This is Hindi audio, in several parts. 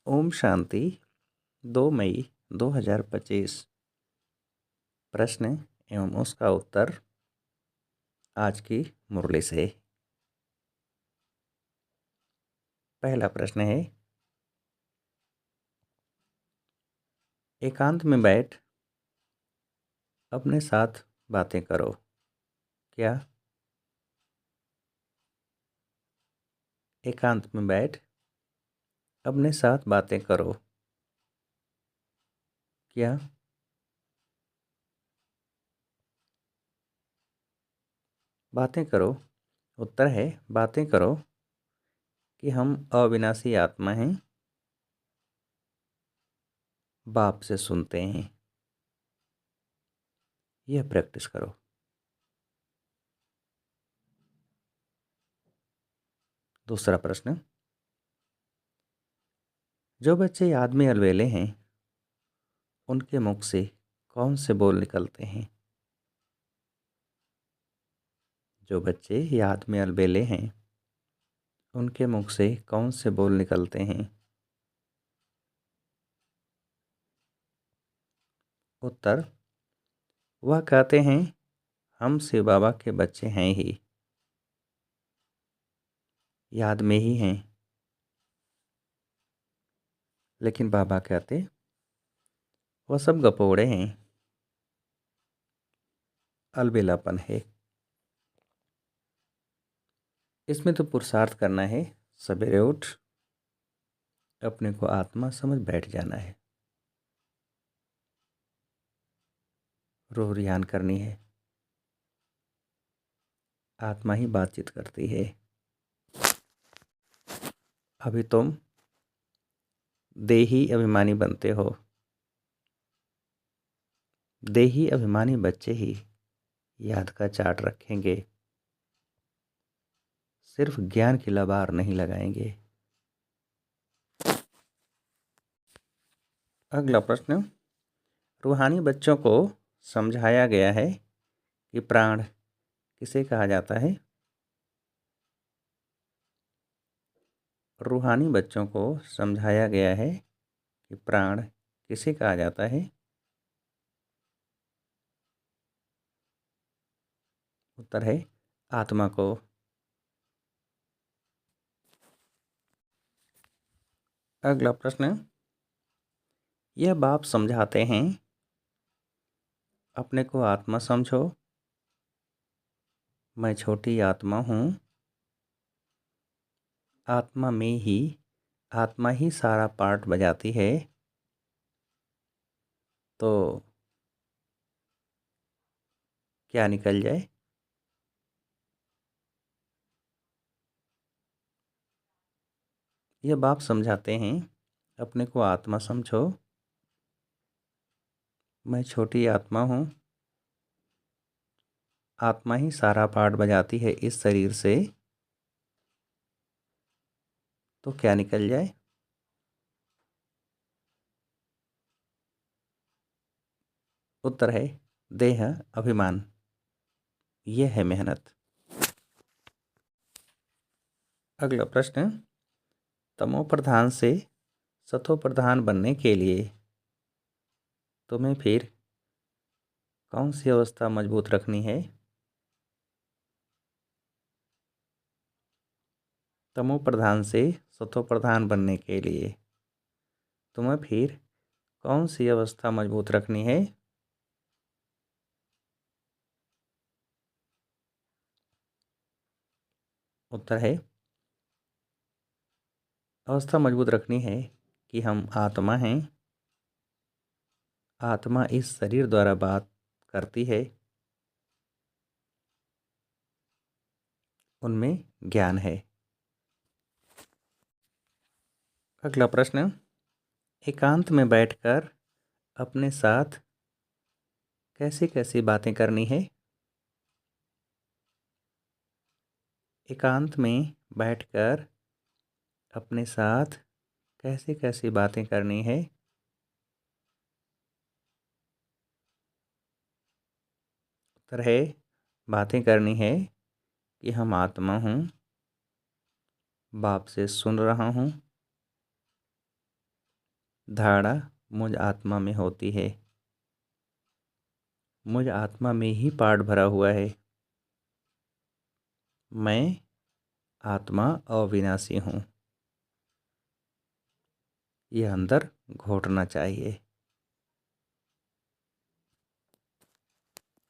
ओम शांति। 2 मई 2025। प्रश्न एवं उसका उत्तर आज की मुरली से। पहला प्रश्न है, एकांत में बैठ अपने साथ बातें करो। क्या एकांत में बैठ अपने साथ बातें करो? क्या बातें करो? उत्तर है, बातें करो कि हम अविनाशी आत्मा हैं, बाप से सुनते हैं। यह प्रैक्टिस करो। दूसरा प्रश्न, जो बच्चे याद में अलवेले हैं उनके मुख से कौन से बोल निकलते हैं? जो बच्चे याद में अलबेले हैं उनके मुख से कौन से बोल निकलते हैं? उत्तर, वह कहते हैं हम शिव बाबा के बच्चे हैं ही, याद में ही हैं। लेकिन बाबा कहते वह सब गपोड़े हैं, अलबेलापन है। इसमें तो पुरुषार्थ करना है, सवेरे उठ अपने को आत्मा समझ बैठ जाना है, रूह रियान करनी है। आत्मा ही बातचीत करती है। अभी तुम देही अभिमानी बनते हो। देही अभिमानी बच्चे ही याद का चार्ट रखेंगे, सिर्फ ज्ञान की लबार नहीं लगाएंगे। अगला प्रश्न, रूहानी बच्चों को समझाया गया है कि प्राण किसे कहा जाता है? रूहानी बच्चों को समझाया गया है कि प्राण किसे कहा जाता है? उत्तर है, आत्मा को। अगला प्रश्न, यह बाप समझाते हैं अपने को आत्मा समझो, मैं छोटी आत्मा हूँ, आत्मा में ही आत्मा ही सारा पार्ट बजाती है, तो क्या निकल जाए? यह बाप समझाते हैं अपने को आत्मा समझो, मैं छोटी आत्मा हूँ, आत्मा ही सारा पार्ट बजाती है इस शरीर से, तो क्या निकल जाए? उत्तर है, देह अभिमान। यह है मेहनत। अगला प्रश्न, तमो प्रधान से सतो प्रधान बनने के लिए तुम्हें फिर कौन सी अवस्था मजबूत रखनी है? तमो प्रधान से सतो प्रधान बनने के लिए तुम्हें फिर कौन सी अवस्था मजबूत रखनी है? उत्तर है, अवस्था मजबूत रखनी है कि हम आत्मा हैं, आत्मा इस शरीर द्वारा बात करती है, उनमें ज्ञान है। अगला प्रश्न, एकांत में बैठकर अपने साथ कैसी कैसी बातें करनी है? एकांत में बैठकर अपने साथ कैसी कैसी बातें करनी है? उत्तर है, बातें करनी है कि हम आत्मा हूँ, बाप से सुन रहा हूँ, धारणा मुझ आत्मा में होती है। मुझ आत्मा में ही पाठ भरा हुआ है। मैं आत्मा अविनाशी हूँ। यह अंदर घोटना चाहिए।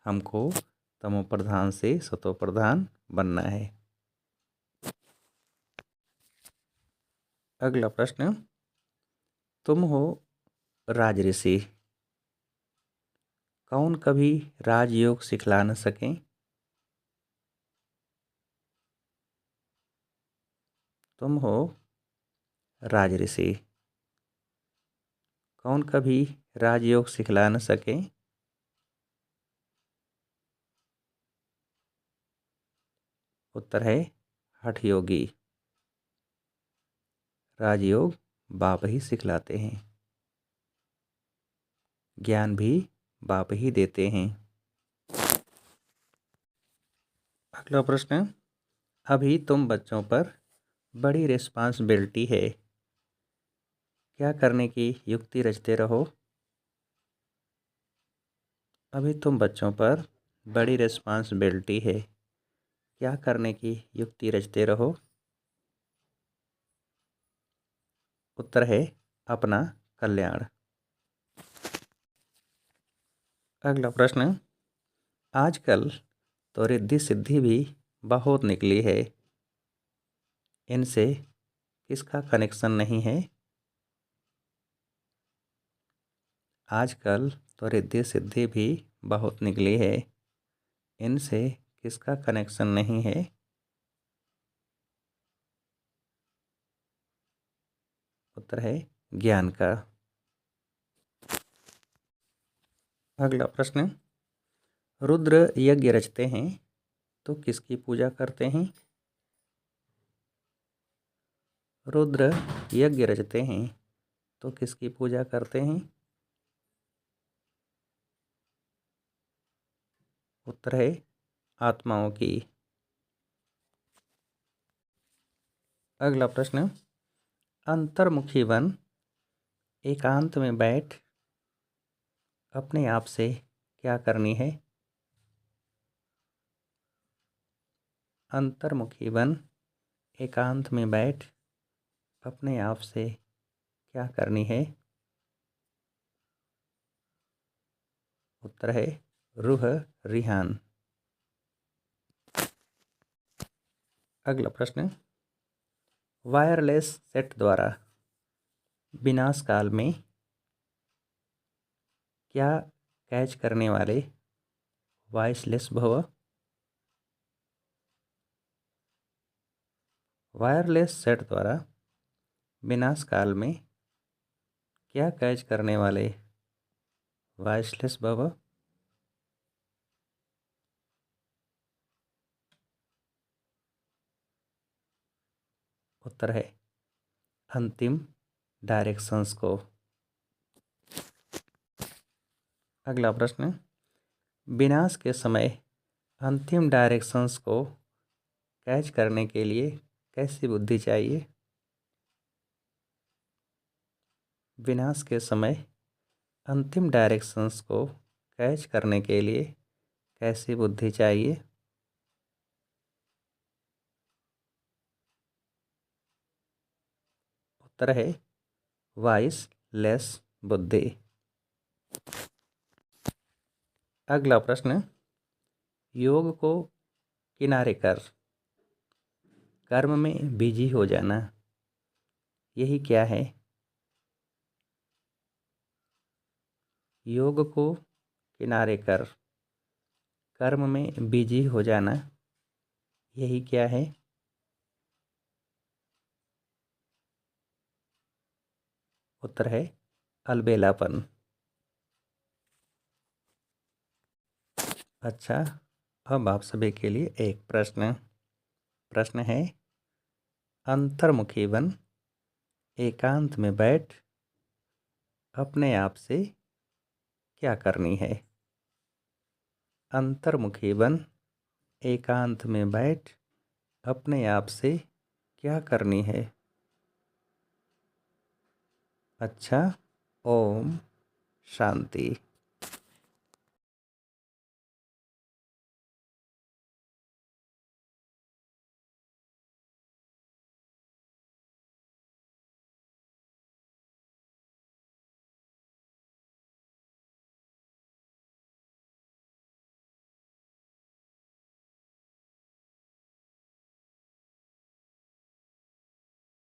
हमको तमो प्रधान से सतो प्रधान बनना है। अगला प्रश्न, तुम हो राजऋषि, कौन कभी राजयोग सिखला न सकें? तुम हो राजऋषि, कौन कभी राजयोग सिखला न सके? उत्तर है हठ योगी। राजयोग बाप ही सिखलाते हैं, ज्ञान भी बाप ही देते हैं। अगला प्रश्न, अभी तुम बच्चों पर बड़ी रिस्पांसिबिलिटी है, क्या करने की युक्ति रचते रहो? अभी तुम बच्चों पर बड़ी रिस्पांसिबिलिटी है, क्या करने की युक्ति रचते रहो? उत्तर है अपना कल्याण। अगला प्रश्न, आजकल तो रिद्धि सिद्धि भी बहुत निकली है, इनसे किसका कनेक्शन नहीं है? आजकल तो रिद्धि सिद्धि भी बहुत निकली है, इनसे किसका कनेक्शन नहीं है? उत्तर है ज्ञान का। अगला प्रश्न, रुद्र यज्ञ रचते हैं तो किसकी पूजा करते हैं? रुद्र यज्ञ रचते हैं तो किसकी पूजा करते हैं? उत्तर है आत्माओं की। अगला प्रश्न, अंतर्मुखी बन एकांत में बैठ अपने आप से क्या करनी है? अंतर्मुखी बन एकांत में बैठ अपने आप से क्या करनी है? उत्तर है रूह रिहान। अगला प्रश्न, वायरलेस सेट द्वारा विनाश काल में क्या कैच करने वाले वॉइसलेस भव? वायरलेस सेट द्वारा विनाश काल में क्या कैच करने वाले वॉइसलेस भव? उत्तर है अंतिम डायरेक्शंस को। अगला प्रश्न, विनाश के समय अंतिम डायरेक्शंस को कैच करने के लिए कैसी बुद्धि चाहिए? विनाश के समय अंतिम डायरेक्शंस को कैच करने के लिए कैसी बुद्धि चाहिए? उत्तर है वाइस लेस बुद्धि। अगला प्रश्न, योग को किनारे कर कर्म में बिजी हो जाना, यही क्या है? योग को किनारे कर कर्म में बिजी हो जाना, यही क्या है? उत्तर है अलबेलापन। अच्छा, अब आप सभी के लिए एक प्रश्न है, अंतर्मुखी बन एकांत में बैठ अपने आप से क्या करनी है? अंतर्मुखी बन एकांत में बैठ अपने आप से क्या करनी है? अच्छा, ओम शांति।